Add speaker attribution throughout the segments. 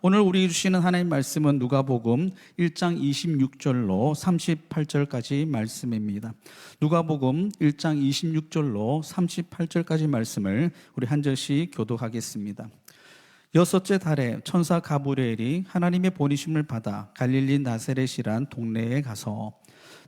Speaker 1: 오늘 우리 주시는 하나님 말씀은 누가복음 1장 26절로 38절까지 말씀입니다. 누가복음 1장 26절로 38절까지 말씀을 우리 한 절씩 교독하겠습니다. 여섯째 달에 천사 가브리엘이 하나님의 보내심을 받아 갈릴리 나사렛이란 동네에 가서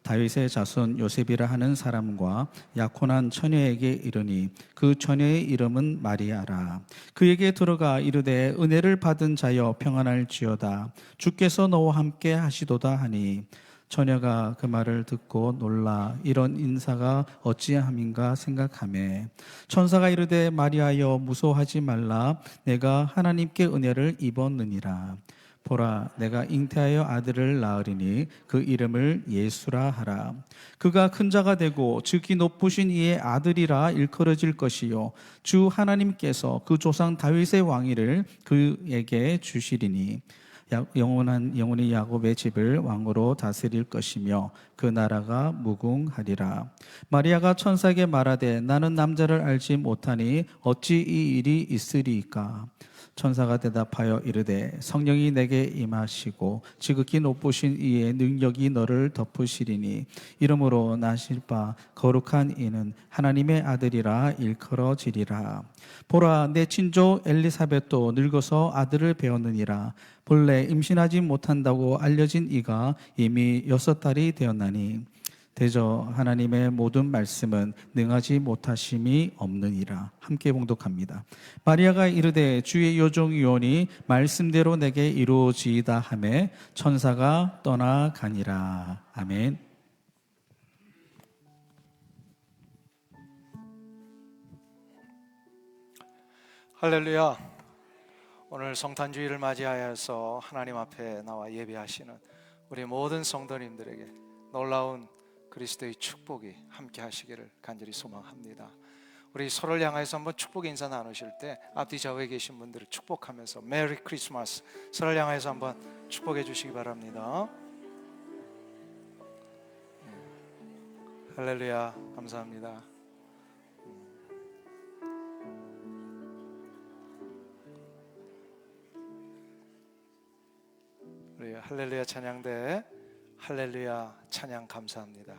Speaker 1: 다윗의 자손 요셉이라 하는 사람과 약혼한 처녀에게 이르니 그 처녀의 이름은 마리아라. 그에게 들어가 이르되 은혜를 받은 자여 평안할지어다. 주께서 너와 함께 하시도다 하니 처녀가 그 말을 듣고 놀라 이런 인사가 어찌함인가 생각하매 천사가 이르되 마리아여 무서워하지 말라. 내가 하나님께 은혜를 입었느니라. 보라, 내가 잉태하여 아들을 낳으리니 그 이름을 예수라 하라. 그가 큰 자가 되고 즉위 높으신 이의 아들이라 일컬어질 것이요 주 하나님께서 그 조상 다윗의 왕위를 그에게 주시리니 영원히 야곱의 집을 왕으로 다스릴 것이며 그 나라가 무궁하리라. 마리아가 천사에게 말하되 나는 남자를 알지 못하니 어찌 이 일이 있으리이까. 천사가 대답하여 이르되 성령이 내게 임하시고 지극히 높으신 이의 능력이 너를 덮으시리니 이러므로 나실 바 거룩한 이는 하나님의 아들이라 일컬어지리라. 보라, 내 친조 엘리사벳도 늙어서 아들을 배웠느니라. 본래 임신하지 못한다고 알려진 이가 이미 6달이 되었나니 대저 하나님의 모든 말씀은 능하지 못하심이 없느니라. 함께 봉독합니다. 마리아가 이르되 주의 여종 유언이 말씀대로 내게 이루어지이다 하매 천사가 떠나가니라. 아멘.
Speaker 2: 할렐루야. 오늘 성탄주의를 맞이하여서 하나님 앞에 나와 예배하시는 우리 모든 성도님들에게 놀라운 그리스도의 축복이 함께 하시기를 간절히 소망합니다. 우리 서로를 향해서 한번 축복의 인사 나누실 때 앞뒤 좌우에 계신 분들을 축복하면서 메리 크리스마스 서로를 향해서 한번 축복해 주시기 바랍니다. 할렐루야. 감사합니다. 우리 할렐루야 찬양대 할렐루야 찬양 감사합니다.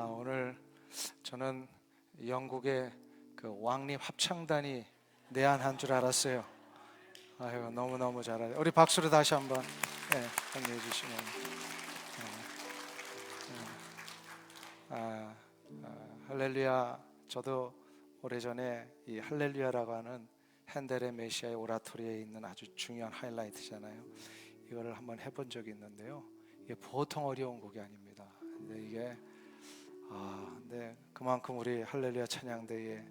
Speaker 2: 오늘 저는 영국의 그 왕립 합창단이 내한한 줄 알았어요. 아유, 너무너무 잘하네. 우리 박수로 다시 한번 격려해 주시면. 할렐루야. 저도 오래전에 이 할렐루야라고 하는 핸델의 메시아의 오라토리에 있는 아주 중요한 하이라이트잖아요. 이거를 한번 해본 적이 있는데요. 이게 보통 어려운 곡이 아닙니다. 근데 근데 그만큼 우리 할렐루야 찬양대에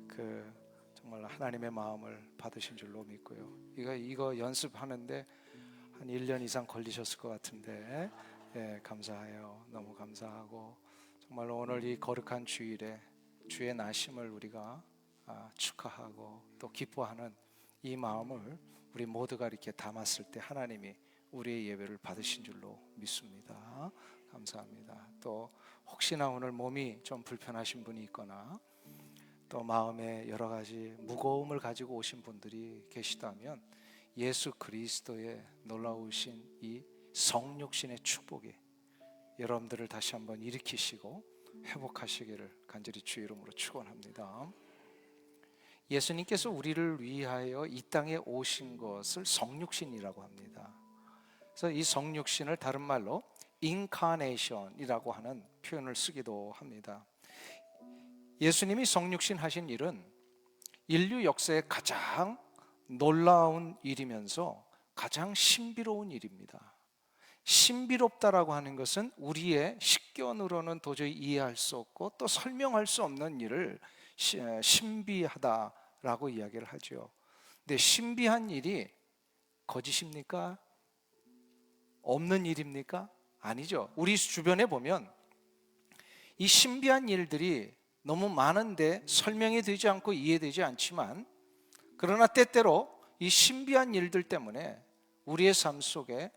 Speaker 2: 그 정말 하나님의 마음을 받으신 줄로 믿고요. 이거 연습하는데 한 1년 이상 걸리셨을 것 같은데 감사해요. 너무 감사하고 정말로 오늘 이 거룩한 주일에 주의 나심을 우리가 축하하고 또 기뻐하는 이 마음을 우리 모두가 이렇게 담았을 때 하나님이 우리의 예배를 받으신 줄로 믿습니다. 감사합니다. 또 혹시나 오늘 몸이 좀 불편하신 분이 있거나 또 마음에 여러 가지 무거움을 가지고 오신 분들이 계시다면 예수 그리스도의 놀라우신 이 성육신의 축복이 여러분들을 다시 한번 일으키시고 회복하시기를 간절히 주의 이름으로 축원합니다. 예수님께서 우리를 위하여 이 땅에 오신 것을 성육신이라고 합니다. 그래서 이 성육신을 다른 말로 인카네이션이라고 하는 표현을 쓰기도 합니다. 예수님이 성육신 하신 일은 인류 역사의 가장 놀라운 일이면서 가장 신비로운 일입니다. 신비롭다라고 하는 것은 우리의 식견으로는 도저히 이해할 수 없고 또 설명할 수 없는 일을 신비하다라고 이야기를 하죠. 근데 신비한 일이 거짓입니까? 없는 일입니까? 아니죠. 우리 주변에 보면 이 신비한 일들이 너무 많은데 설명이 되지 않고 이해되지 않지만 그러나 때때로 이 신비한 일들 때문에 우리의 삶 속에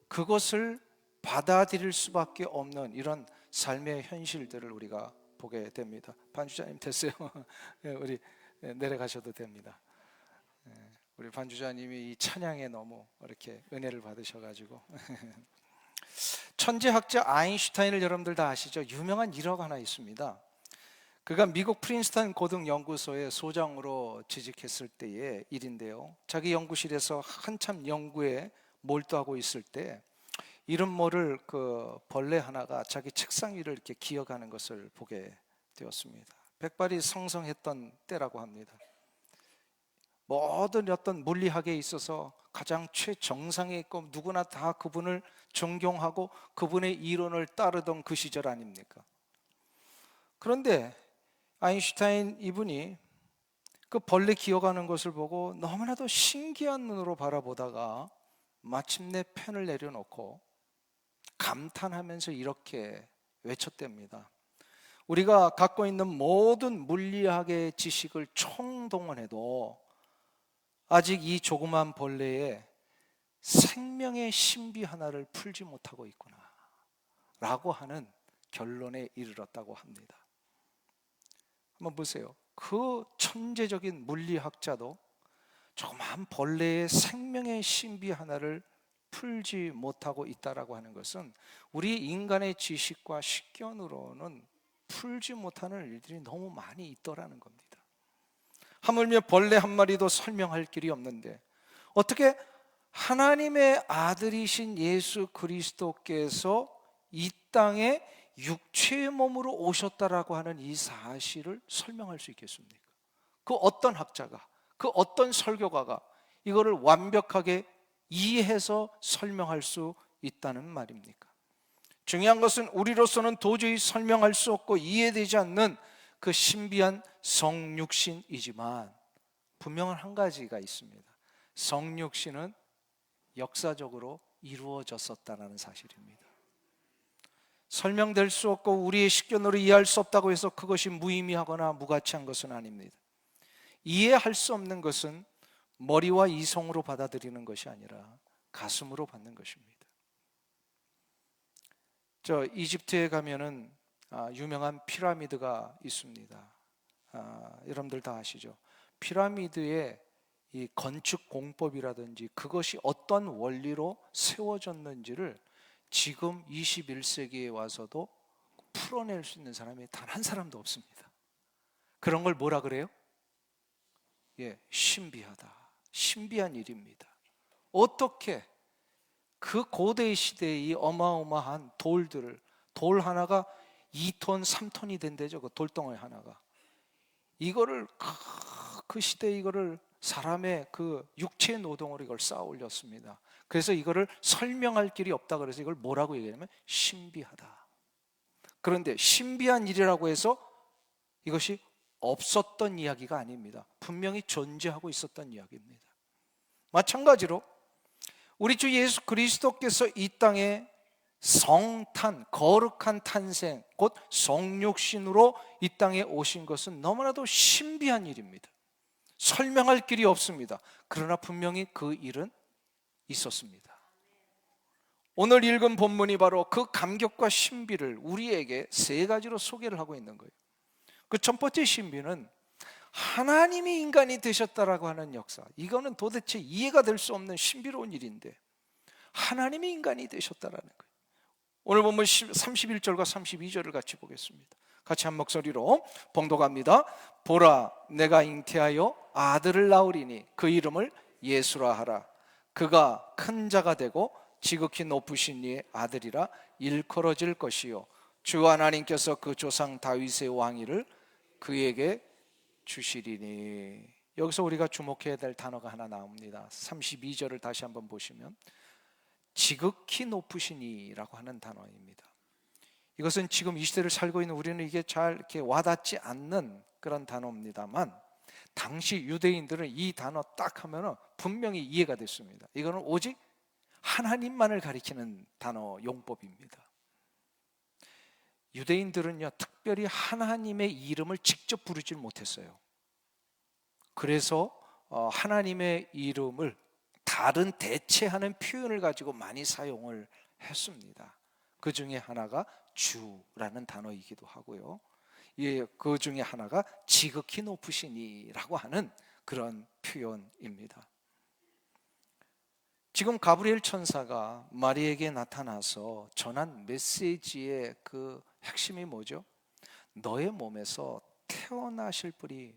Speaker 2: 그것을 받아들일 수밖에 없는 이런 삶의 현실들을 우리가 보게 됩니다. 반주자님 됐어요. 우리 내려가셔도 됩니다. 우리 반주자님이 이 찬양에 너무 이렇게 은혜를 받으셔가지고 천재학자 아인슈타인을 여러분들 다 아시죠? 유명한 일화가 하나 있습니다. 그가 미국 프린스턴 고등연구소의 소장으로 취직했을 때의 일인데요, 자기 연구실에서 한참 연구에 몰두하고 있을 때 이름 모를 그 벌레 하나가 자기 책상 위를 이렇게 기어가는 것을 보게 되었습니다. 백발이 성성했던 때라고 합니다. 모든 어떤 물리학에 있어서 가장 최정상에 있고 누구나 다 그분을 존경하고 그분의 이론을 따르던 그 시절 아닙니까? 그런데 아인슈타인 이분이 그 벌레 기어가는 것을 보고 너무나도 신기한 눈으로 바라보다가 마침내 펜을 내려놓고 감탄하면서 이렇게 외쳤답니다. 우리가 갖고 있는 모든 물리학의 지식을 총동원해도 아직 이 조그만 벌레의 생명의 신비 하나를 풀지 못하고 있구나 라고 하는 결론에 이르렀다고 합니다. 한번 보세요. 그 천재적인 물리학자도 조그만 벌레의 생명의 신비 하나를 풀지 못하고 있다라고 하는 것은 우리 인간의 지식과 식견으로는 풀지 못하는 일들이 너무 많이 있더라는 겁니다. 하물며 벌레 한 마리도 설명할 길이 없는데 어떻게 하나님의 아들이신 예수 그리스도께서 이 땅에 육체의 몸으로 오셨다라고 하는 이 사실을 설명할 수 있겠습니까? 그 어떤 학자가, 그 어떤 설교가가 이거를 완벽하게 이해해서 설명할 수 있다는 말입니까? 중요한 것은 우리로서는 도저히 설명할 수 없고 이해되지 않는 그 신비한 성육신이지만 분명한 한 가지가 있습니다. 성육신은 역사적으로 이루어졌었다는 사실입니다. 설명될 수 없고 우리의 식견으로 이해할 수 없다고 해서 그것이 무의미하거나 무가치한 것은 아닙니다. 이해할 수 없는 것은 머리와 이성으로 받아들이는 것이 아니라 가슴으로 받는 것입니다. 저 이집트에 가면은 유명한 피라미드가 있습니다. 여러분들 다 아시죠? 피라미드의 이 건축 공법이라든지 그것이 어떤 원리로 세워졌는지를 지금 21세기에 와서도 풀어낼 수 있는 사람이 단 한 사람도 없습니다. 그런 걸 뭐라 그래요? 신비하다. 신비한 일입니다. 어떻게 그 고대 시대의 이 어마어마한 돌들을, 돌 하나가 2톤, 3톤이 된대죠. 그 돌덩어리 하나가. 이거를 그 시대에 이거를 사람의 그 육체 노동으로 이걸 쌓아 올렸습니다. 그래서 이거를 설명할 길이 없다 그래서 이걸 뭐라고 얘기하냐면 신비하다. 그런데 신비한 일이라고 해서 이것이 없었던 이야기가 아닙니다. 분명히 존재하고 있었던 이야기입니다. 마찬가지로 우리 주 예수 그리스도께서 이 땅에 성탄, 거룩한 탄생, 곧 성육신으로 이 땅에 오신 것은 너무나도 신비한 일입니다. 설명할 길이 없습니다. 그러나 분명히 그 일은 있었습니다. 오늘 읽은 본문이 바로 그 감격과 신비를 우리에게 세 가지로 소개를 하고 있는 거예요. 그 첫 번째 신비는 하나님이 인간이 되셨다라고 하는 역사. 이거는 도대체 이해가 될 수 없는 신비로운 일인데 하나님이 인간이 되셨다라는 거예요. 오늘 본문 31절과 32절을 같이 보겠습니다. 같이 한 목소리로 봉독합니다. 보라, 내가 잉태하여 아들을 낳으리니 그 이름을 예수라 하라. 그가 큰 자가 되고 지극히 높으신 이의 아들이라 일컬어질 것이요 주 하나님께서 그 조상 다윗의 왕위를 그에게 주시리니. 여기서 우리가 주목해야 될 단어가 하나 나옵니다. 32절을 다시 한번 보시면 지극히 높으신 이라고 하는 단어입니다. 이것은 지금 이 시대를 살고 있는 우리는 이게 잘 이렇게 와닿지 않는 그런 단어입니다만 당시 유대인들은 이 단어 딱 하면 분명히 이해가 됐습니다. 이거는 오직 하나님만을 가리키는 단어 용법입니다. 유대인들은요 특별히 하나님의 이름을 직접 부르질 못했어요. 그래서 하나님의 이름을 다른 대체하는 표현을 가지고 많이 사용을 했습니다. 그 중에 하나가 주라는 단어이기도 하고요. 그 중에 하나가 지극히 높으시니라고 하는 그런 표현입니다. 지금 가브리엘 천사가 마리에게 나타나서 전한 메시지의 그 핵심이 뭐죠? 너의 몸에서 태어나실 분이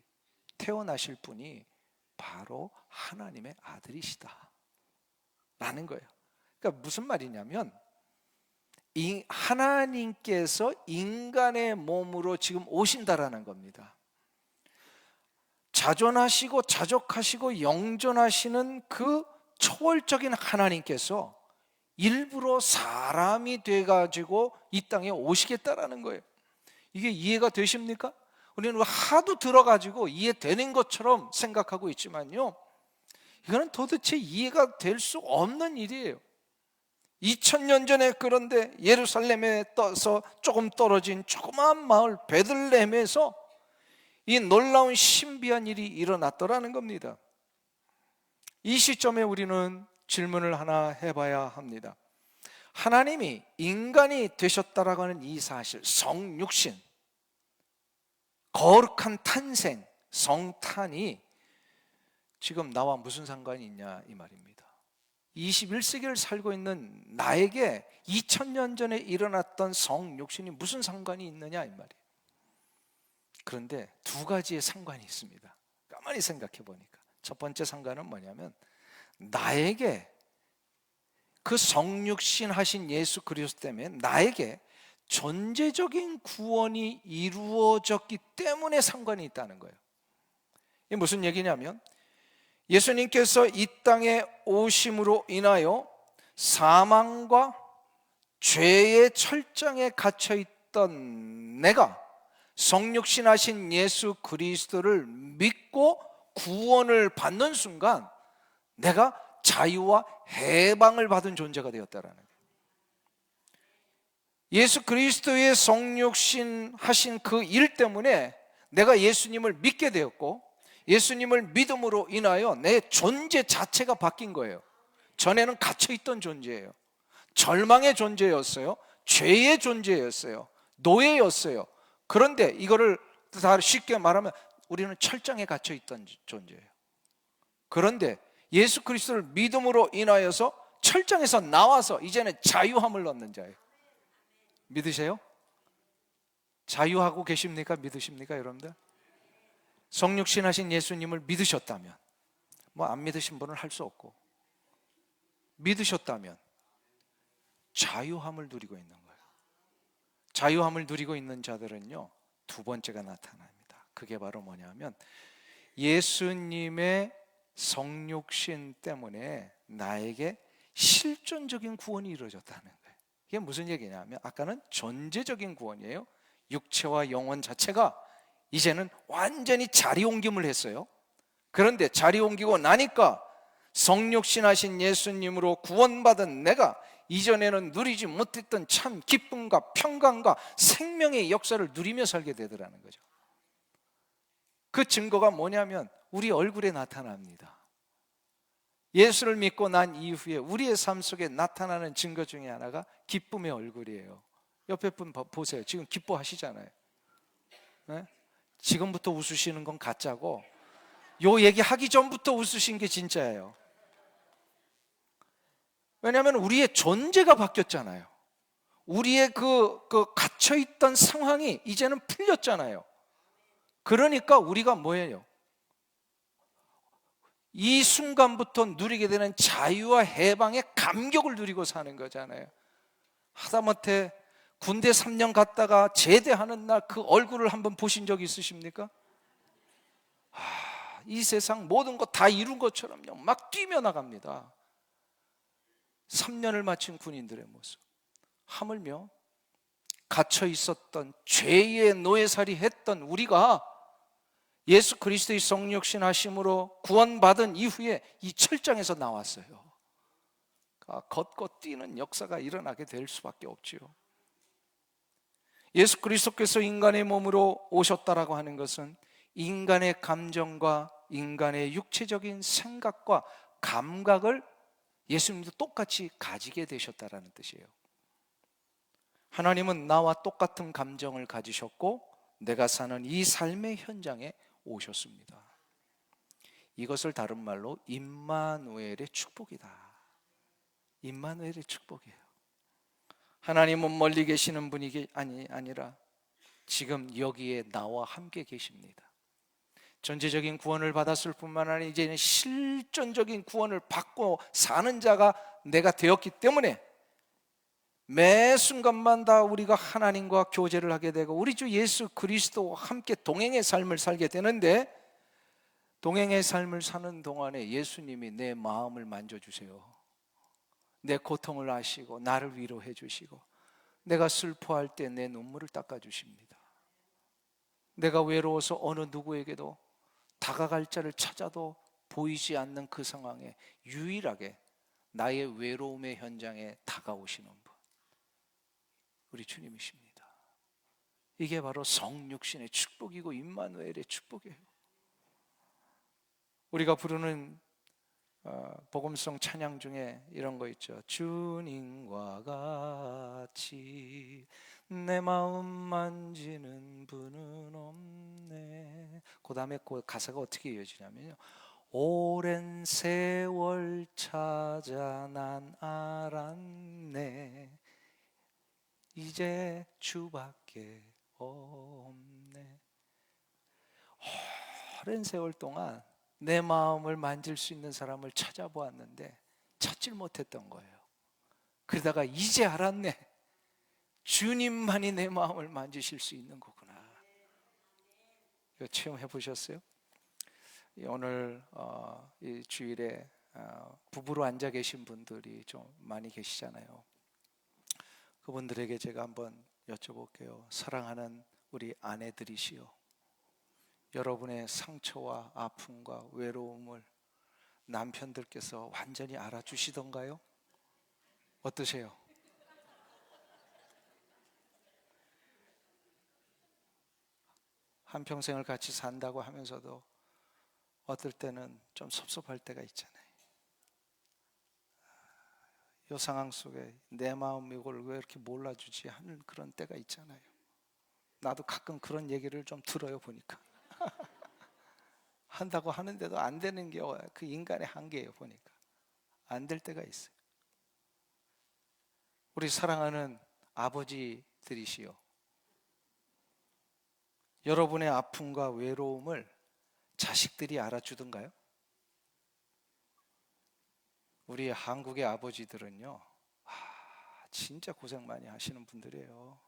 Speaker 2: 바로 하나님의 아들이시다 라는 거예요. 그러니까 무슨 말이냐면 이 하나님께서 인간의 몸으로 지금 오신다라는 겁니다. 자존하시고 자족하시고 영존하시는 그 초월적인 하나님께서 일부러 사람이 돼가지고 이 땅에 오시겠다라는 거예요. 이게 이해가 되십니까? 우리는 하도 들어가지고 이해되는 것처럼 생각하고 있지만요, 이거는 도대체 이해가 될 수 없는 일이에요. 2000년 전에 그런데 예루살렘에 떠서 조금 떨어진 조그마한 마을 베들레헴에서 이 놀라운 신비한 일이 일어났더라는 겁니다. 이 시점에 우리는 질문을 하나 해봐야 합니다. 하나님이 인간이 되셨다라고 하는 이 사실, 성육신, 거룩한 탄생, 성탄이 지금 나와 무슨 상관이 있냐 이 말입니다. 21세기를 살고 있는 나에게 2000년 전에 일어났던 성육신이 무슨 상관이 있느냐 이 말이에요. 그런데 두 가지의 상관이 있습니다. 가만히 생각해 보니까 첫 번째 상관은 뭐냐면, 나에게 그 성육신 하신 예수 그리스도 때문에 나에게 존재적인 구원이 이루어졌기 때문에 상관이 있다는 거예요. 이게 무슨 얘기냐면, 예수님께서 이 땅에 오심으로 인하여 사망과 죄의 철장에 갇혀있던 내가 성육신 하신 예수 그리스도를 믿고 구원을 받는 순간 내가 자유와 해방을 받은 존재가 되었다라는 거예요. 예수 그리스도의 성육신 하신 그 일 때문에 내가 예수님을 믿게 되었고, 예수님을 믿음으로 인하여 내 존재 자체가 바뀐 거예요. 전에는 갇혀있던 존재예요. 절망의 존재였어요. 죄의 존재였어요. 노예였어요. 그런데 이거를 다 쉽게 말하면 우리는 철장에 갇혀있던 존재예요. 그런데 예수 그리스도를 믿음으로 인하여서 철장에서 나와서 이제는 자유함을 얻는 자예요. 믿으세요? 자유하고 계십니까? 믿으십니까 여러분들? 성육신 하신 예수님을 믿으셨다면, 뭐 안 믿으신 분은 할 수 없고, 믿으셨다면 자유함을 누리고 있는 거예요. 자유함을 누리고 있는 자들은요, 두 번째가 나타납니다. 그게 바로 뭐냐면, 예수님의 성육신 때문에 나에게 실존적인 구원이 이루어졌다는 거예요. 이게 무슨 얘기냐면, 아까는 존재적인 구원이에요. 육체와 영혼 자체가 이제는 완전히 자리 옮김을 했어요. 그런데 자리 옮기고 나니까 성육신 하신 예수님으로 구원받은 내가 이전에는 누리지 못했던 참 기쁨과 평강과 생명의 역사를 누리며 살게 되더라는 거죠. 그 증거가 뭐냐면 우리 얼굴에 나타납니다. 예수를 믿고 난 이후에 우리의 삶 속에 나타나는 증거 중에 하나가 기쁨의 얼굴이에요. 옆에 분 보세요. 지금 기뻐하시잖아요. 네? 지금부터 웃으시는 건 가짜고, 요 얘기 하기 전부터 웃으신 게 진짜예요. 왜냐하면 우리의 존재가 바뀌었잖아요. 우리의 그 갇혀있던 상황이 이제는 풀렸잖아요. 그러니까 우리가 뭐예요? 이 순간부터 누리게 되는 자유와 해방의 감격을 누리고 사는 거잖아요. 하다못해 군대 3년 갔다가 제대하는 날 그 얼굴을 한번 보신 적 있으십니까? 이 세상 모든 것 다 이룬 것처럼요, 막 뛰며 나갑니다. 3년을 마친 군인들의 모습, 하물며 갇혀 있었던 죄의 노예살이 했던 우리가 예수 그리스도의 성육신 하심으로 구원받은 이후에 이 철장에서 나왔어요. 걷고 뛰는 역사가 일어나게 될 수밖에 없지요. 예수 그리스도께서 인간의 몸으로 오셨다라고 하는 것은 인간의 감정과 인간의 육체적인 생각과 감각을 예수님도 똑같이 가지게 되셨다라는 뜻이에요. 하나님은 나와 똑같은 감정을 가지셨고 내가 사는 이 삶의 현장에 오셨습니다. 이것을 다른 말로 임마누엘의 축복이다 임마누엘의 축복이에요. 하나님은 멀리 계시는 분이 아니라 지금 여기에 나와 함께 계십니다. 전제적인 구원을 받았을 뿐만 아니라 이제는 실존적인 구원을 받고 사는 자가 내가 되었기 때문에 매 순간만 다 우리가 하나님과 교제를 하게 되고 우리 주 예수 그리스도와 함께 동행의 삶을 살게 되는데, 동행의 삶을 사는 동안에 예수님이 내 마음을 만져주세요. 내 고통을 아시고 나를 위로해 주시고, 내가 슬퍼할 때 내 눈물을 닦아주십니다. 내가 외로워서 어느 누구에게도 다가갈 자를 찾아도 보이지 않는 그 상황에 유일하게 나의 외로움의 현장에 다가오시는 분, 우리 주님이십니다. 이게 바로 성육신의 축복이고 임마누엘의 축복이에요. 우리가 부르는 복음성 찬양 중에 이런 거 있죠. 주님과 같이 내 마음 만지는 분은 없네. 그 다음에 그 가사가 어떻게 이어지냐면요, 오랜 세월 찾아 난 알았네, 이제 주밖에 없네. 오랜 세월 동안 내 마음을 만질 수 있는 사람을 찾아보았는데 찾질 못했던 거예요. 그러다가 이제 알았네, 주님만이 내 마음을 만지실 수 있는 거구나. 이거 체험해 보셨어요? 오늘 이 주일에 부부로 앉아 계신 분들이 좀 많이 계시잖아요. 그분들에게 제가 한번 여쭤볼게요. 사랑하는 우리 아내들이시여, 여러분의 상처와 아픔과 외로움을 남편들께서 완전히 알아주시던가요? 어떠세요? 한평생을 같이 산다고 하면서도 어떨 때는 좀 섭섭할 때가 있잖아요. 이 상황 속에 내 마음 이걸 왜 이렇게 몰라주지 하는 그런 때가 있잖아요. 나도 가끔 그런 얘기를 좀 들어요. 보니까 한다고 하는데도 안 되는 게 그 인간의 한계예요. 보니까 안 될 때가 있어요. 우리 사랑하는 아버지들이시여, 여러분의 아픔과 외로움을 자식들이 알아주던가요? 우리 한국의 아버지들은요, 진짜 고생 많이 하시는 분들이에요.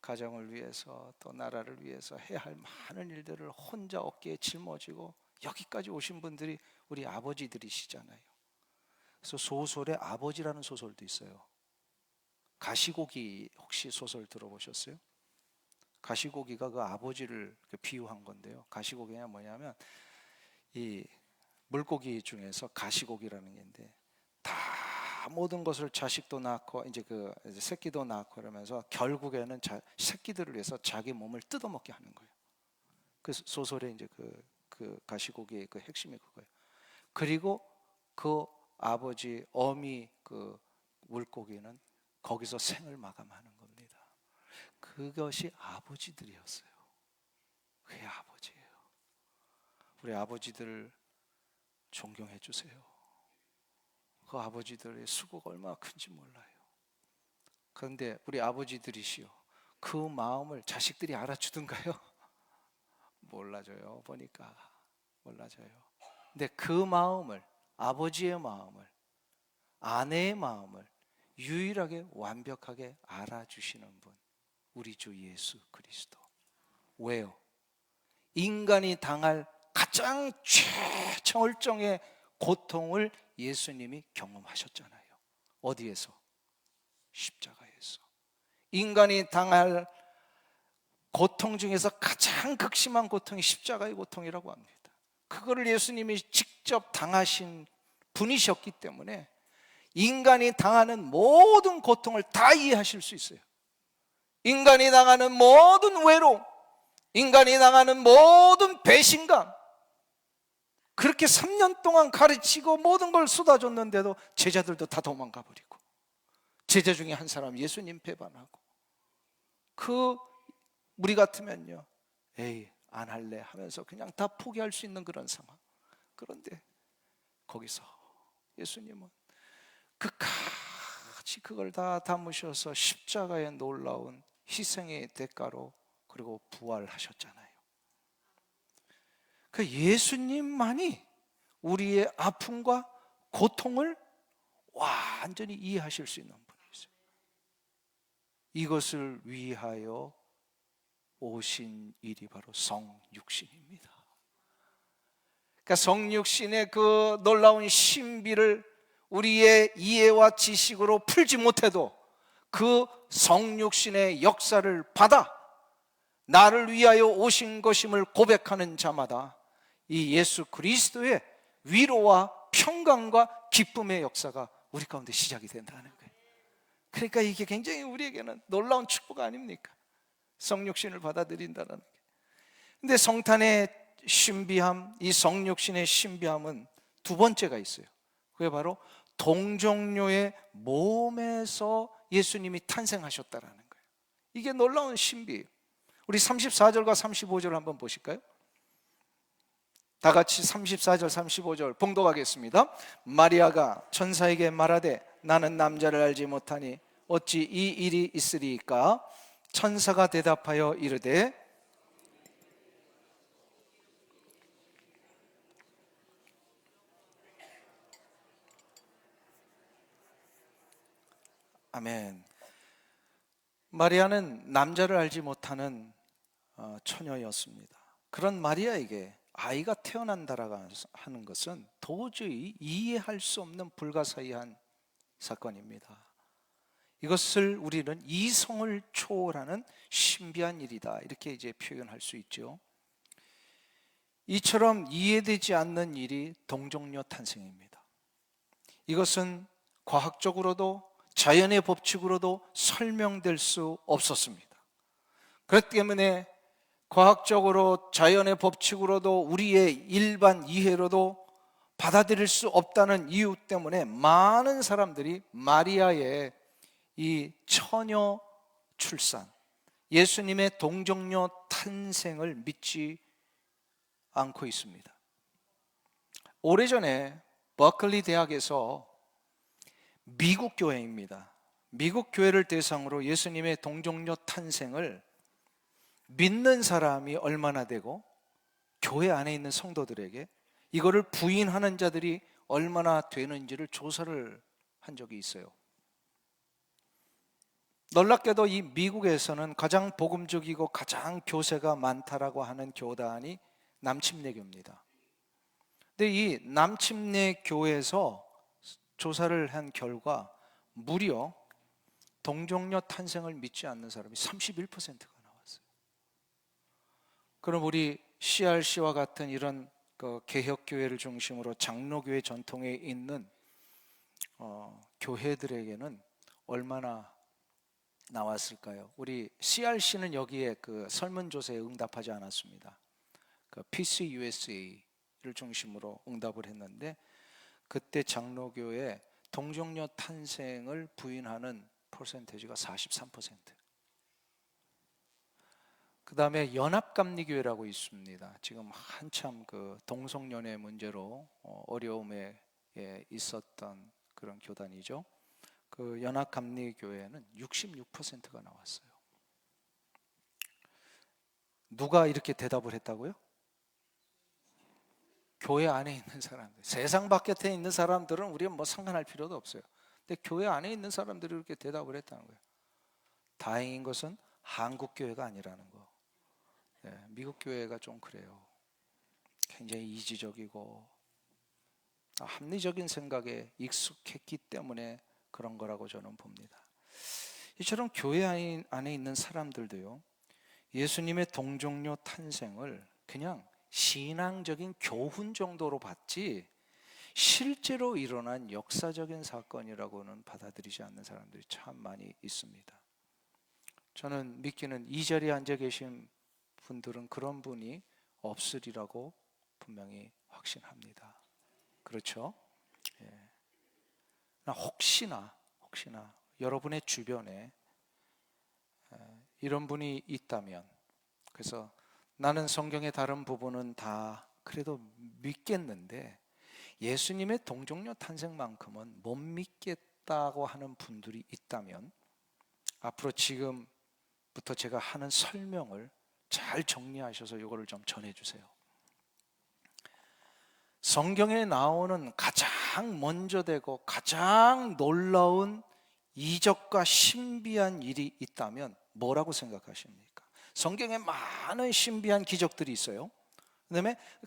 Speaker 2: 가정을 위해서 또 나라를 위해서 해야 할 많은 일들을 혼자 어깨에 짊어지고 여기까지 오신 분들이 우리 아버지들이시잖아요. 그래서 소설에 아버지라는 소설도 있어요. 가시고기 혹시 소설 들어보셨어요? 가시고기가 그 아버지를 비유한 건데요. 가시고기가 뭐냐면 이 물고기 중에서 가시고기라는 게 있는데, 다 모든 것을 자식도 낳고 이제 그 새끼도 낳고 그러면서 결국에는 새끼들을 위해서 자기 몸을 뜯어먹게 하는 거예요. 그 소설의 이제 그 가시고기의 그 핵심이 그거예요. 그리고 그 아버지 어미 그 물고기는 거기서 생을 마감하는 겁니다. 그것이 아버지들이었어요. 그게 아버지예요. 우리 아버지들 존경해 주세요. 그 아버지들의 수고가 얼마나 큰지 몰라요. 그런데 우리 아버지들이시여, 그 마음을 자식들이 알아주던가요? 몰라줘요. 보니까 몰라줘요. 근데 그 마음을, 아버지의 마음을, 아내의 마음을 유일하게 완벽하게 알아주시는 분, 우리 주 예수 그리스도. 왜요? 인간이 당할 가장 최절정의 고통을 예수님이 경험하셨잖아요. 어디에서? 십자가에서. 인간이 당할 고통 중에서 가장 극심한 고통이 십자가의 고통이라고 합니다. 그거를 예수님이 직접 당하신 분이셨기 때문에 인간이 당하는 모든 고통을 다 이해하실 수 있어요. 인간이 당하는 모든 외로움, 인간이 당하는 모든 배신감, 그렇게 3년 동안 가르치고 모든 걸 쏟아줬는데도 제자들도 다 도망가 버리고, 제자 중에 한 사람 예수님 배반하고, 우리 같으면요, 에이 안 할래 하면서 그냥 다 포기할 수 있는 그런 상황. 그런데 거기서 예수님은 끝까지 그걸 다 담으셔서 십자가의 놀라운 희생의 대가로 그리고 부활하셨잖아요. 그 예수님만이 우리의 아픔과 고통을 완전히 이해하실 수 있는 분이세요. 이것을 위하여 오신 일이 바로 성육신입니다. 그러니까 성육신의 그 놀라운 신비를 우리의 이해와 지식으로 풀지 못해도 그 성육신의 역사를 받아 나를 위하여 오신 것임을 고백하는 자마다 이 예수 그리스도의 위로와 평강과 기쁨의 역사가 우리 가운데 시작이 된다는 거예요. 그러니까 이게 굉장히 우리에게는 놀라운 축복 아닙니까? 성육신을 받아들인다는 게. 근데 성탄의 신비함, 이 성육신의 신비함은 두 번째가 있어요. 그게 바로 동정녀의 몸에서 예수님이 탄생하셨다라는 거예요. 이게 놀라운 신비예요. 우리 34절과 35절 한번 보실까요? 다 같이 34절 35절 봉독하겠습니다. 마리아가 천사에게 말하되 나는 남자를 알지 못하니 어찌 이 일이 있으리이까? 천사가 대답하여 이르되 아멘. 마리아는 남자를 알지 못하는 처녀였습니다. 그런 마리아에게 아이가 태어난다라고 하는 것은 도저히 이해할 수 없는 불가사의한 사건입니다. 이것을 우리는 이성을 초월하는 신비한 일이다, 이렇게 이제 표현할 수 있죠. 이처럼 이해되지 않는 일이 동정녀 탄생입니다. 이것은 과학적으로도 자연의 법칙으로도 설명될 수 없었습니다. 그렇기 때문에 과학적으로 자연의 법칙으로도 우리의 일반 이해로도 받아들일 수 없다는 이유 때문에 많은 사람들이 마리아의 이 처녀 출산, 예수님의 동정녀 탄생을 믿지 않고 있습니다. 오래전에 버클리 대학에서 미국 교회입니다. 미국 교회를 대상으로 예수님의 동정녀 탄생을 믿는 사람이 얼마나 되고 교회 안에 있는 성도들에게 이거를 부인하는 자들이 얼마나 되는지를 조사를 한 적이 있어요. 놀랍게도 이 미국에서는 가장 복음적이고 가장 교세가 많다라고 하는 교단이 남침내교입니다. 근데 이 남침내 교회에서 조사를 한 결과 무려 동정녀 탄생을 믿지 않는 사람이 31%가 나왔어요. 그럼 우리 CRC와 같은 이런 개혁교회를 중심으로 장로교회 전통에 있는 교회들에게는 얼마나 나왔을까요? 우리 CRC는 여기에 그 설문조사에 응답하지 않았습니다. 그 PCUSA를 중심으로 응답을 했는데 그때 장로교회 동정녀 탄생을 부인하는 퍼센테이지가 43%. 그 다음에 연합감리교회라고 있습니다. 지금 한참 그 동성연애 문제로 어려움에 있었던 그런 교단이죠. 그 연합감리교회는 66%가 나왔어요. 누가 이렇게 대답을 했다고요? 교회 안에 있는 사람들. 세상 바깥에 있는 사람들은 우리가 뭐 상관할 필요도 없어요. 근데 교회 안에 있는 사람들이 이렇게 대답을 했다는 거예요. 다행인 것은 한국 교회가 아니라는 거. 네, 미국 교회가 좀 그래요. 굉장히 이지적이고 합리적인 생각에 익숙했기 때문에 그런 거라고 저는 봅니다. 이처럼 교회 안에 있는 사람들도요, 예수님의 동정녀 탄생을 그냥 신앙적인 교훈 정도로 봤지 실제로 일어난 역사적인 사건이라고는 받아들이지 않는 사람들이 참 많이 있습니다. 저는 믿기는 이 자리에 앉아 계신 분들은 그런 분이 없으리라고 분명히 확신합니다. 그렇죠? 예. 혹시나 여러분의 주변에 이런 분이 있다면, 그래서 나는 성경의 다른 부분은 다 그래도 믿겠는데 예수님의 동정녀 탄생만큼은 못 믿겠다고 하는 분들이 있다면 앞으로 지금부터 제가 하는 설명을 잘 정리하셔서 이거를 좀 전해주세요. 성경에 나오는 가장 먼저 되고 가장 놀라운 이적과 신비한 일이 있다면 뭐라고 생각하십니까? 성경에 많은 신비한 기적들이 있어요.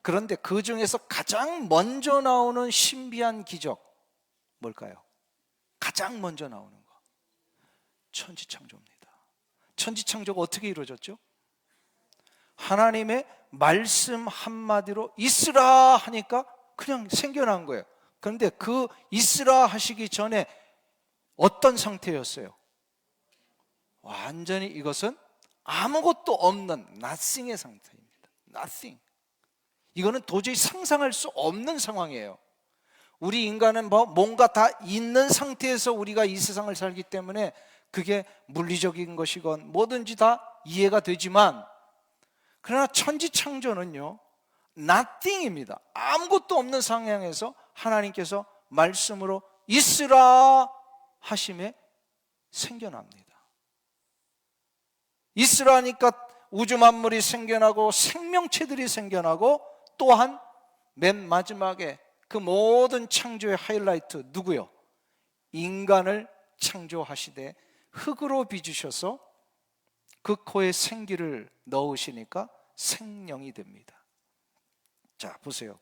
Speaker 2: 그런데 그 중에서 가장 먼저 나오는 신비한 기적 뭘까요? 가장 먼저 나오는 거 천지창조입니다. 천지창조가 어떻게 이루어졌죠? 하나님의 말씀 한마디로 있으라 하니까 그냥 생겨난 거예요. 그런데 그 있으라 하시기 전에 어떤 상태였어요? 완전히 이것은 아무것도 없는 nothing의 상태입니다. nothing. 이거는 도저히 상상할 수 없는 상황이에요. 우리 인간은 뭔가 다 있는 상태에서 우리가 이 세상을 살기 때문에 그게 물리적인 것이건 뭐든지 다 이해가 되지만, 그러나 천지창조는요 nothing입니다. 아무것도 없는 상황에서 하나님께서 말씀으로 있으라 하심에 생겨납니다. 있으라니까 우주 만물이 생겨나고 생명체들이 생겨나고, 또한 맨 마지막에 그 모든 창조의 하이라이트 누구요? 인간을 창조하시되 흙으로 빚으셔서 그 코에 생기를 넣으시니까 생명이 됩니다. 자, 보세요.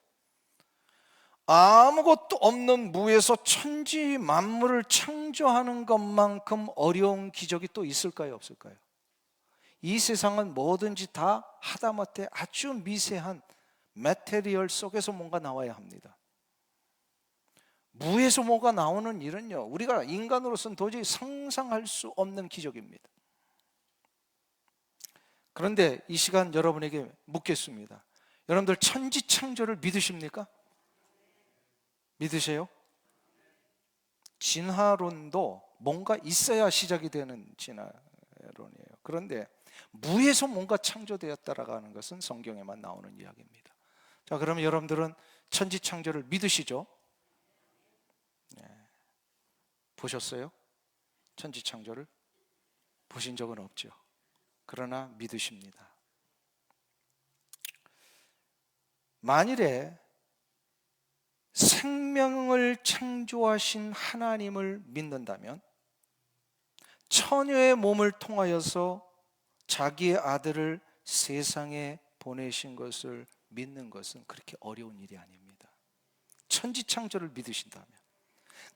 Speaker 2: 아무것도 없는 무에서 천지 만물을 창조하는 것만큼 어려운 기적이 또 있을까요, 없을까요? 이 세상은 뭐든지 다 하다못해 아주 미세한 매테리얼 속에서 뭔가 나와야 합니다. 무에서 뭐가 나오는 일은요, 우리가 인간으로서는 도저히 상상할 수 없는 기적입니다. 그런데 이 시간 여러분에게 묻겠습니다. 여러분들 천지창조를 믿으십니까? 믿으세요? 진화론도 뭔가 있어야 시작이 되는 진화론이에요. 그런데 무에서 뭔가 창조되었다라고 하는 것은 성경에만 나오는 이야기입니다. 자, 그러면 여러분들은 천지창조를 믿으시죠? 네. 보셨어요? 천지창조를? 보신 적은 없죠. 그러나 믿으십니다. 만일에 생명을 창조하신 하나님을 믿는다면 처녀의 몸을 통하여서 자기의 아들을 세상에 보내신 것을 믿는 것은 그렇게 어려운 일이 아닙니다. 천지창조를 믿으신다면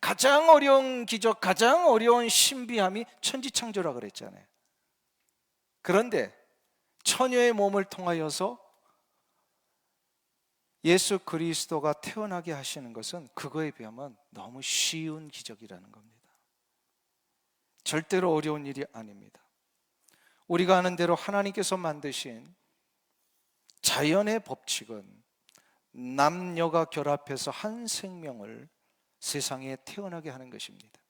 Speaker 2: 가장 어려운 기적, 가장 어려운 신비함이 천지창조라 그랬잖아요. 그런데 처녀의 몸을 통하여서 예수 그리스도가 태어나게 하시는 것은 그거에 비하면 너무 쉬운 기적이라는 겁니다. 절대로 어려운 일이 아닙니다. 우리가 아는 대로 하나님께서 만드신 자연의 법칙은 남녀가 결합해서 한 생명을 세상에 태어나게 하는 것입니다.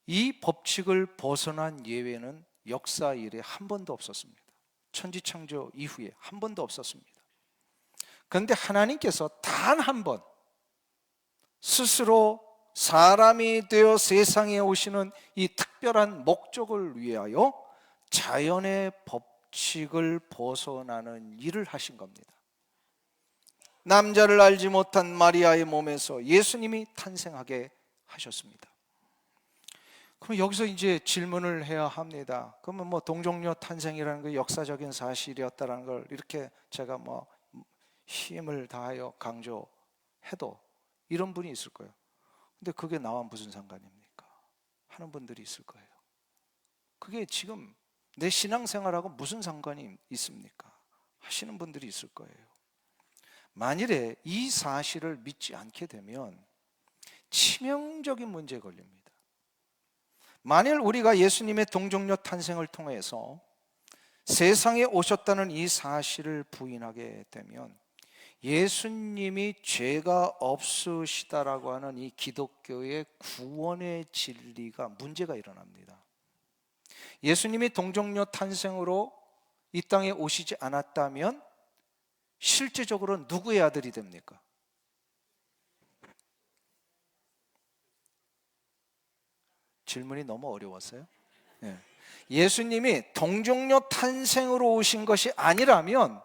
Speaker 2: 이 법칙을 벗어난 예외는 역사 이래 한 번도 없었습니다. 천지창조 이후에 한 번도 없었습니다. 그런데 하나님께서 단 한 번 스스로 사람이 되어 세상에 오시는 이 특별한 목적을 위하여 자연의 법칙을 벗어나는 일을 하신 겁니다. 남자를 알지 못한 마리아의 몸에서 예수님이 탄생하게 하셨습니다. 그럼 여기서 이제 질문을 해야 합니다. 그러면 동정녀 탄생이라는 그 역사적인 사실이었다는 걸 이렇게 제가 힘을 다하여 강조해도 이런 분이 있을 거예요. 근데 그게 나와 무슨 상관입니까? 하는 분들이 있을 거예요. 그게 지금 내 신앙생활하고 무슨 상관이 있습니까? 하시는 분들이 있을 거예요. 만일에 이 사실을 믿지 않게 되면 치명적인 문제에 걸립니다. 만일 우리가 예수님의 동정녀 탄생을 통해서 세상에 오셨다는 이 사실을 부인하게 되면 예수님이 죄가 없으시다라고 하는 이 기독교의 구원의 진리가 문제가 일어납니다. 예수님이 동정녀 탄생으로 이 땅에 오시지 않았다면 실제적으로 누구의 아들이 됩니까? 질문이 너무 어려웠어요. 예. 예수님이 동정녀 탄생으로 오신 것이 아니라면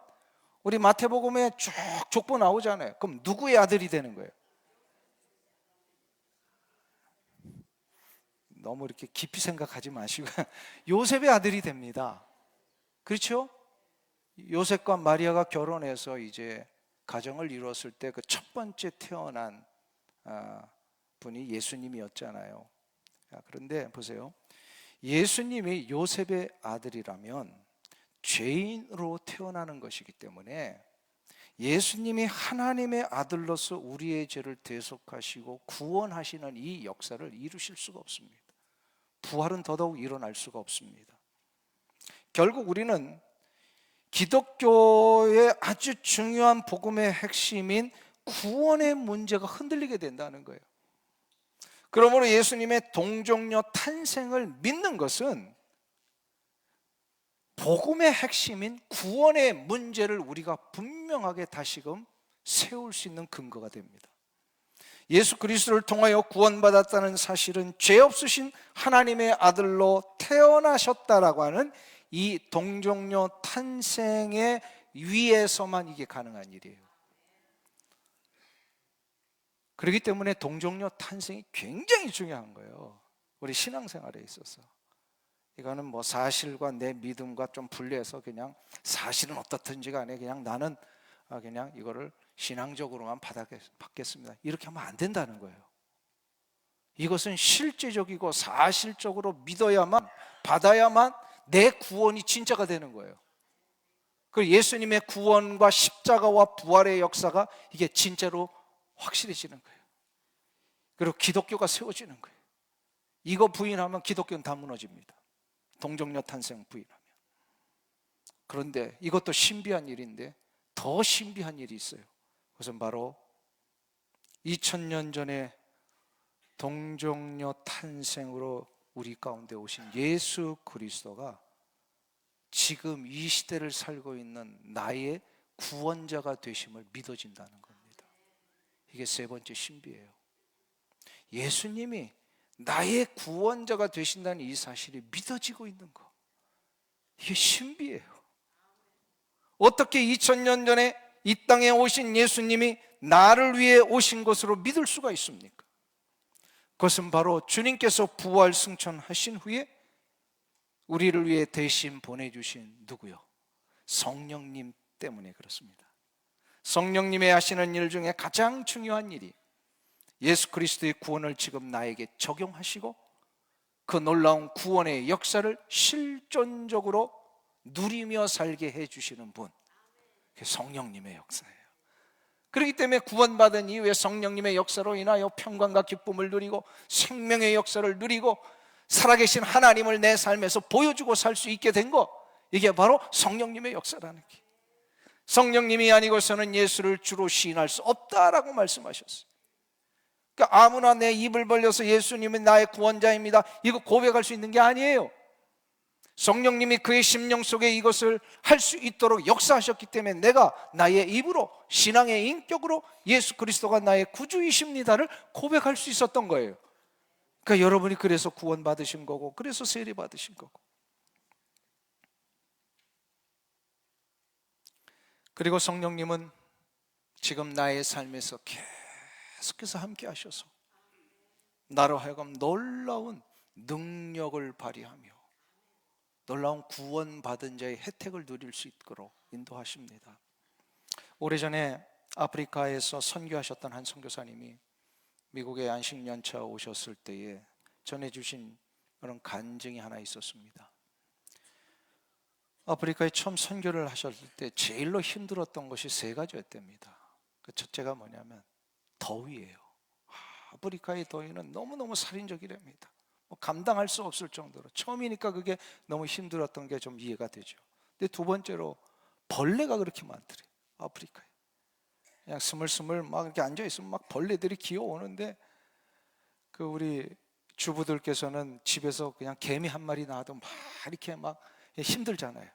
Speaker 2: 우리 마태복음에 쭉 족보 나오잖아요. 그럼 누구의 아들이 되는 거예요? 너무 이렇게 깊이 생각하지 마시고 요셉의 아들이 됩니다. 그렇죠? 요셉과 마리아가 결혼해서 이제 가정을 이루었을 때 그 첫 번째 태어난 분이 예수님이었잖아요. 그런데 보세요. 예수님이 요셉의 아들이라면 죄인으로 태어나는 것이기 때문에 예수님이 하나님의 아들로서 우리의 죄를 대속하시고 구원하시는 이 역사를 이루실 수가 없습니다. 부활은 더더욱 일어날 수가 없습니다. 결국 우리는 기독교의 아주 중요한 복음의 핵심인 구원의 문제가 흔들리게 된다는 거예요. 그러므로 예수님의 동정녀 탄생을 믿는 것은 복음의 핵심인 구원의 문제를 우리가 분명하게 다시금 세울 수 있는 근거가 됩니다. 예수 그리스도를 통하여 구원받았다는 사실은 죄 없으신 하나님의 아들로 태어나셨다라고 하는 이 동정녀 탄생의 위에서만 이게 가능한 일이에요. 그렇기 때문에 동정녀 탄생이 굉장히 중요한 거예요. 우리 신앙생활에 있어서. 이거는 뭐 사실과 내 믿음과 좀 분리해서 그냥 사실은 어떻든지 간에 그냥 나는 그냥 이거를 신앙적으로만 받겠습니다. 이렇게 하면 안 된다는 거예요. 이것은 실제적이고 사실적으로 믿어야만, 받아야만 내 구원이 진짜가 되는 거예요. 그 예수님의 구원과 십자가와 부활의 역사가 이게 진짜로 확실해지는 거예요. 그리고 기독교가 세워지는 거예요. 이거 부인하면 기독교는 다 무너집니다. 동정녀 탄생 부인하면. 그런데 이것도 신비한 일인데 더 신비한 일이 있어요. 그것은 바로 2000년 전에 동정녀 탄생으로 우리 가운데 오신 예수 그리스도가 지금 이 시대를 살고 있는 나의 구원자가 되심을 믿어진다는 겁니다. 이게 세 번째 신비예요. 예수님이 나의 구원자가 되신다는 이 사실이 믿어지고 있는 거, 이게 신비예요. 어떻게 2000년 전에 이 땅에 오신 예수님이 나를 위해 오신 것으로 믿을 수가 있습니까? 그것은 바로 주님께서 부활 승천하신 후에 우리를 위해 대신 보내주신 누구요? 성령님 때문에 그렇습니다. 성령님의 하시는 일 중에 가장 중요한 일이 예수 그리스도의 구원을 지금 나에게 적용하시고 그 놀라운 구원의 역사를 실존적으로 누리며 살게 해주시는 분, 그게 성령님의 역사예요. 그렇기 때문에 구원받은 이후에 성령님의 역사로 인하여 평강과 기쁨을 누리고 생명의 역사를 누리고 살아계신 하나님을 내 삶에서 보여주고 살 수 있게 된 것, 이게 바로 성령님의 역사라는 게. 성령님이 아니고서는 예수를 주로 시인할 수 없다라고 말씀하셨어요. 그러니까 아무나 내 입을 벌려서 예수님은 나의 구원자입니다, 이거 고백할 수 있는 게 아니에요. 성령님이 그의 심령 속에 이것을 할 수 있도록 역사하셨기 때문에 내가 나의 입으로, 신앙의 인격으로 예수 그리스도가 나의 구주이십니다를 고백할 수 있었던 거예요. 그러니까 여러분이 그래서 구원받으신 거고, 그래서 세례 받으신 거고. 그리고 성령님은 지금 나의 삶에서 계속해서 함께 하셔서 나로 하여금 놀라운 능력을 발휘하며 놀라운 구원받은 자의 혜택을 누릴 수 있도록 인도하십니다. 오래전에 아프리카에서 선교하셨던 한 선교사님이 미국에 안식년차 오셨을 때에 전해주신 그런 간증이 하나 있었습니다. 아프리카에 처음 선교를 하셨을 때 제일로 힘들었던 것이 세 가지였답니다. 그 첫째가 뭐냐면 더위예요. 아프리카의 더위는 너무너무 살인적이랍니다. 감당할 수 없을 정도로, 처음이니까 그게 너무 힘들었던 게 좀 이해가 되죠. 근데 두 번째로 벌레가 그렇게 많더래요. 아프리카에 그냥 스물스물 막 이렇게 앉아있으면 막 벌레들이 기어오는데, 그 우리 주부들께서는 집에서 그냥 개미 한 마리 나와도 막 이렇게 막 힘들잖아요.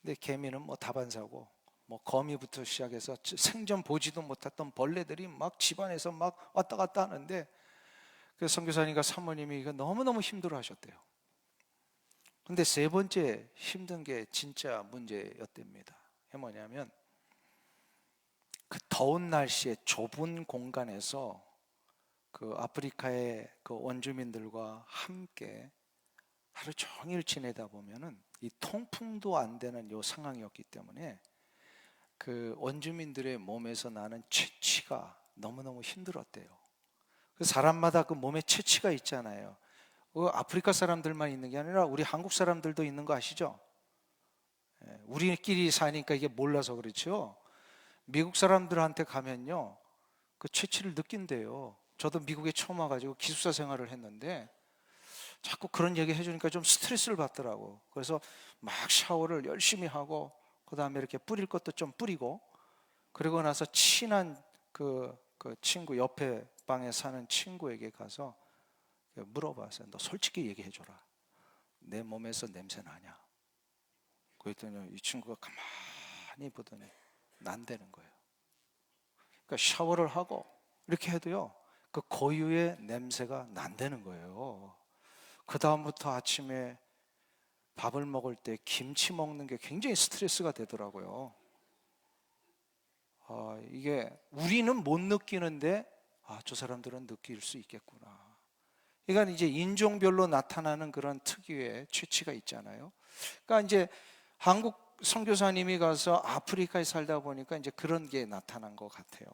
Speaker 2: 근데 개미는 뭐 다반사고, 뭐 거미부터 시작해서 생전 보지도 못했던 벌레들이 막 집안에서 막 왔다 갔다 하는데, 그 선교사님과 사모님이 이거 너무너무 힘들어 하셨대요. 근데 세 번째 힘든 게 진짜 문제였답니다. 그게 뭐냐면 그 더운 날씨에 좁은 공간에서 그 아프리카의 그 원주민들과 함께 하루 종일 지내다 보면은 이 통풍도 안 되는 요 상황이었기 때문에 그 원주민들의 몸에서 나는 채취가 너무너무 힘들었대요. 그 사람마다 그 몸에 채취가 있잖아요. 그 아프리카 사람들만 있는 게 아니라 우리 한국 사람들도 있는 거 아시죠? 우리끼리 사니까 이게 몰라서 그렇죠. 미국 사람들한테 가면요, 그 채취를 느낀대요. 저도 미국에 처음 와가지고 기숙사 생활을 했는데 자꾸 그런 얘기 해주니까 좀 스트레스를 받더라고. 그래서 막 샤워를 열심히 하고 그 다음에 이렇게 뿌릴 것도 좀 뿌리고, 그리고 나서 친한 그 친구, 옆에 방에 사는 친구에게 가서 물어봤어요. 너 솔직히 얘기해줘라. 내 몸에서 냄새 나냐? 그랬더니 이 친구가 가만히 보더니 난다는 거예요. 그러니까 샤워를 하고 이렇게 해도요, 그 고유의 냄새가 난다는 거예요. 그 다음부터 아침에 밥을 먹을 때 김치 먹는 게 굉장히 스트레스가 되더라고요. 이게 우리는 못 느끼는데 저 사람들은 느낄 수 있겠구나. 그러니까 이제 인종별로 나타나는 그런 특유의 취치가 있잖아요. 그러니까 이제 한국 선교사님이 가서 아프리카에 살다 보니까 이제 그런 게 나타난 것 같아요.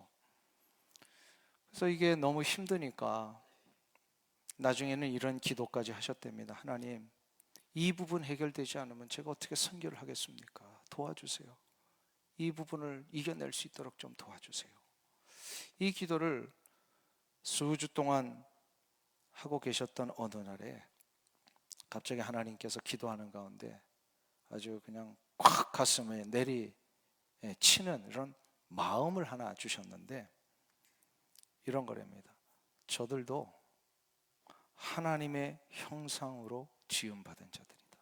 Speaker 2: 그래서 이게 너무 힘드니까 나중에는 이런 기도까지 하셨답니다. 하나님, 이 부분 해결되지 않으면 제가 어떻게 선교를 하겠습니까? 도와주세요. 이 부분을 이겨낼 수 있도록 좀 도와주세요. 이 기도를 수주 동안 하고 계셨던 어느 날에 갑자기 하나님께서 기도하는 가운데 아주 그냥 콱 가슴에 내리치는 이런 마음을 하나 주셨는데, 이런 거랍니다. 저들도 하나님의 형상으로 지음받은 자들이다.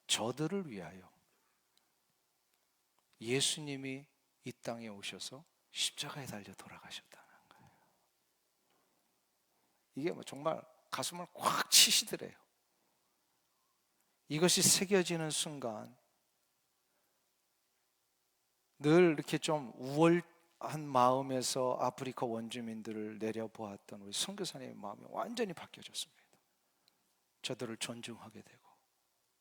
Speaker 2: 저들을 위하여 예수님이 이 땅에 오셔서 십자가에 달려 돌아가셨다는 거예요. 이게 뭐 정말 가슴을 꽉 치시더래요. 이것이 새겨지는 순간 늘 이렇게 좀 우월한 마음에서 아프리카 원주민들을 내려보았던 우리 선교사님의 마음이 완전히 바뀌어졌습니다. 저들을 존중하게 되고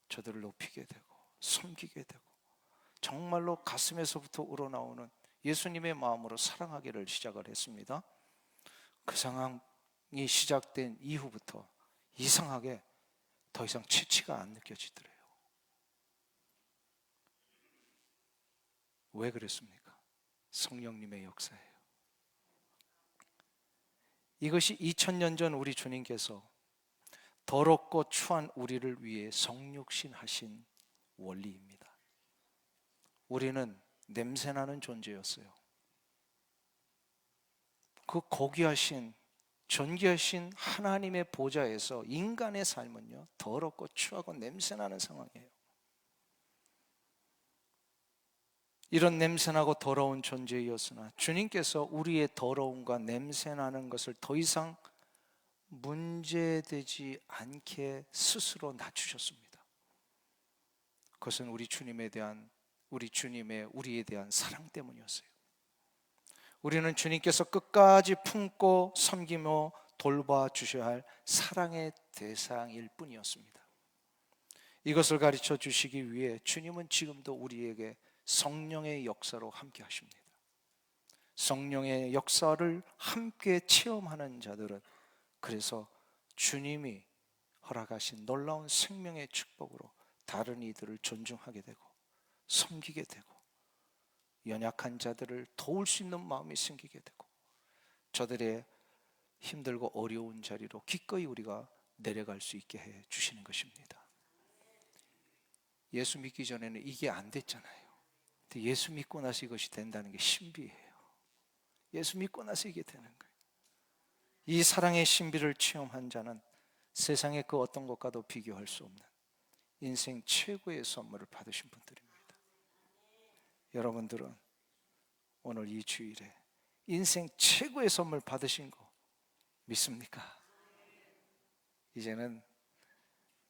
Speaker 2: 저들을 높이게 되고 섬기게 되고 정말로 가슴에서부터 우러나오는 예수님의 마음으로 사랑하기를 시작을 했습니다. 그 상황이 시작된 이후부터 이상하게 더 이상 채취가 안 느껴지더래요. 왜 그랬습니까? 성령님의 역사예요. 이것이 2000년 전 우리 주님께서 더럽고 추한 우리를 위해 성육신하신 원리입니다. 우리는 냄새나는 존재였어요. 그 고귀하신 존귀하신 하나님의 보좌에서 인간의 삶은요, 더럽고 추하고 냄새나는 상황이에요. 이런 냄새나고 더러운 존재였으나 주님께서 우리의 더러움과 냄새나는 것을 더 이상 문제되지 않게 스스로 낮추셨습니다. 그것은 우리 주님에 대한 우리에 대한 사랑 때문이었어요. 우리는 주님께서 끝까지 품고 섬기며 돌봐 주셔야 할 사랑의 대상일 뿐이었습니다. 이것을 가르쳐 주시기 위해 주님은 지금도 우리에게 성령의 역사로 함께 하십니다. 성령의 역사를 함께 체험하는 자들은 그래서 주님이 허락하신 놀라운 생명의 축복으로 다른 이들을 존중하게 되고 섬기게 되고 연약한 자들을 도울 수 있는 마음이 생기게 되고 저들의 힘들고 어려운 자리로 기꺼이 우리가 내려갈 수 있게 해 주시는 것입니다. 예수 믿기 전에는 이게 안 됐잖아요. 근데 예수 믿고 나서 이것이 된다는 게 신비예요. 예수 믿고 나서 이게 되는 거예요. 이 사랑의 신비를 체험한 자는 세상의 그 어떤 것과도 비교할 수 없는 인생 최고의 선물을 받으신 분들입니다. 여러분들은 오늘 이 주일에 인생 최고의 선물 받으신 거 믿습니까? 이제는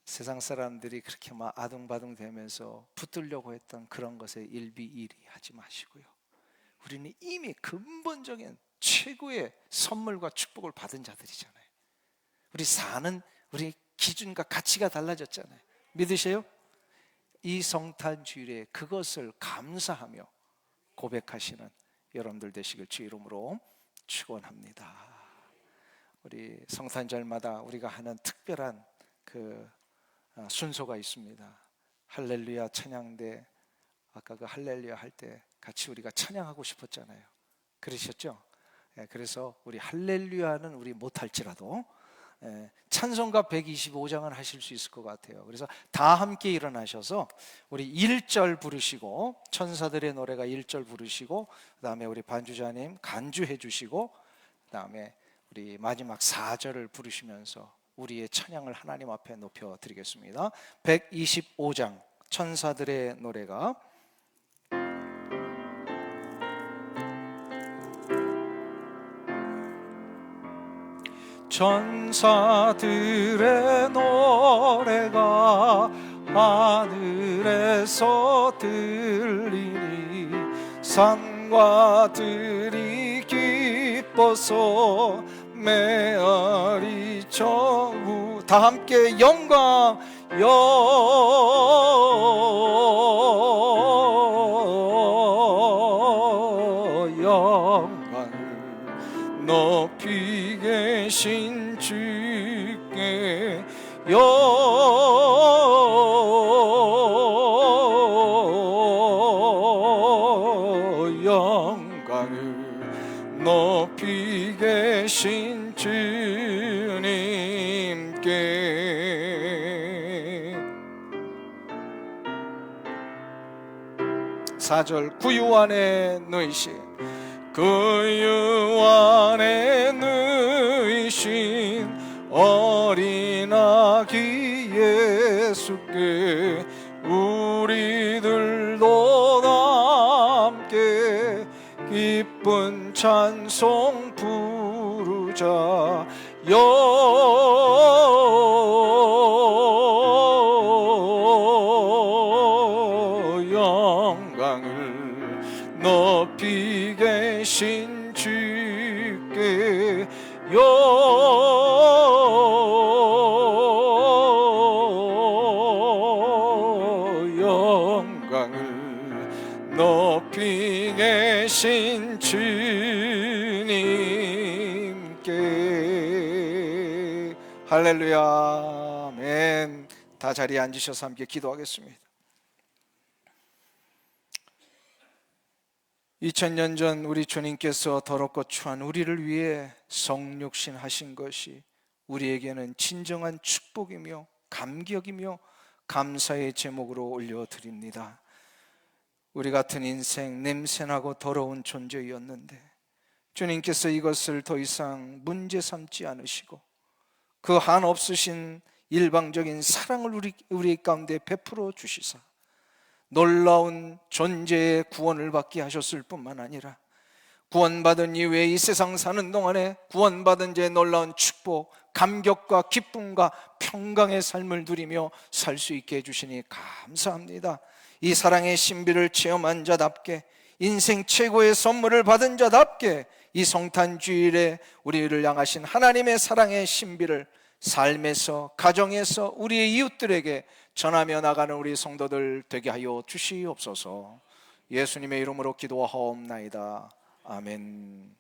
Speaker 2: 세상 사람들이 그렇게 막 아둥바둥 되면서 붙들려고 했던 그런 것에 일비일비하지 마시고요. 우리는 이미 근본적인 최고의 선물과 축복을 받은 자들이잖아요. 우리 사는 우리 기준과 가치가 달라졌잖아요. 믿으세요? 이 성탄 주일에 그것을 감사하며 고백하시는 여러분들 되시길 주 이름으로 축원합니다. 우리 성탄절마다 우리가 하는 특별한 그 순서가 있습니다. 할렐루야 찬양대, 아까 그 할렐루야 할 때 같이 우리가 찬양하고 싶었잖아요. 그러셨죠? 그래서 우리 할렐루야는 우리 못할지라도 찬송가 125장은 하실 수 있을 것 같아요. 그래서 다 함께 일어나셔서 우리 1절 부르시고, 천사들의 노래가 1절 부르시고, 그 다음에 우리 반주자님 간주해 주시고, 그 다음에 우리 마지막 4절을 부르시면서 우리의 찬양을 하나님 앞에 높여드리겠습니다. 125장 천사들의 노래가 천사들의 노래가 하늘에서 들리니 산과 들이 기뻐서 메아리 전부 다 함께 영광 영광을 높이 계신 주께 영광을 높이 계신 주님께 4절 구유 안에 누이신 구유 안에 누이신 어린 아기 예수께 우리들도 함께 기쁜 찬송 부르자 영광을 높이 계신 주께 영광을 높이 계신 주님께 할렐루야 아멘. 다 자리에 앉으셔서 함께 기도하겠습니다. 2000년 전 우리 주님께서 더럽고 추한 우리를 위해 성육신 하신 것이 우리에게는 진정한 축복이며 감격이며 감사의 제목으로 올려드립니다. 우리 같은 인생 냄새나고 더러운 존재였는데 주님께서 이것을 더 이상 문제 삼지 않으시고 그 한없으신 일방적인 사랑을 우리 가운데 베풀어 주시사 놀라운 존재의 구원을 받게 하셨을 뿐만 아니라 구원받은 이후에 이 세상 사는 동안에 구원받은 자의 놀라운 축복, 감격과 기쁨과 평강의 삶을 누리며 살 수 있게 해주시니 감사합니다. 이 사랑의 신비를 체험한 자답게 인생 최고의 선물을 받은 자답게 이 성탄 주일에 우리를 향하신 하나님의 사랑의 신비를 삶에서, 가정에서 우리의 이웃들에게 전하며 나가는 우리 성도들 되게 하여 주시옵소서. 예수님의 이름으로 기도하옵나이다. 아멘.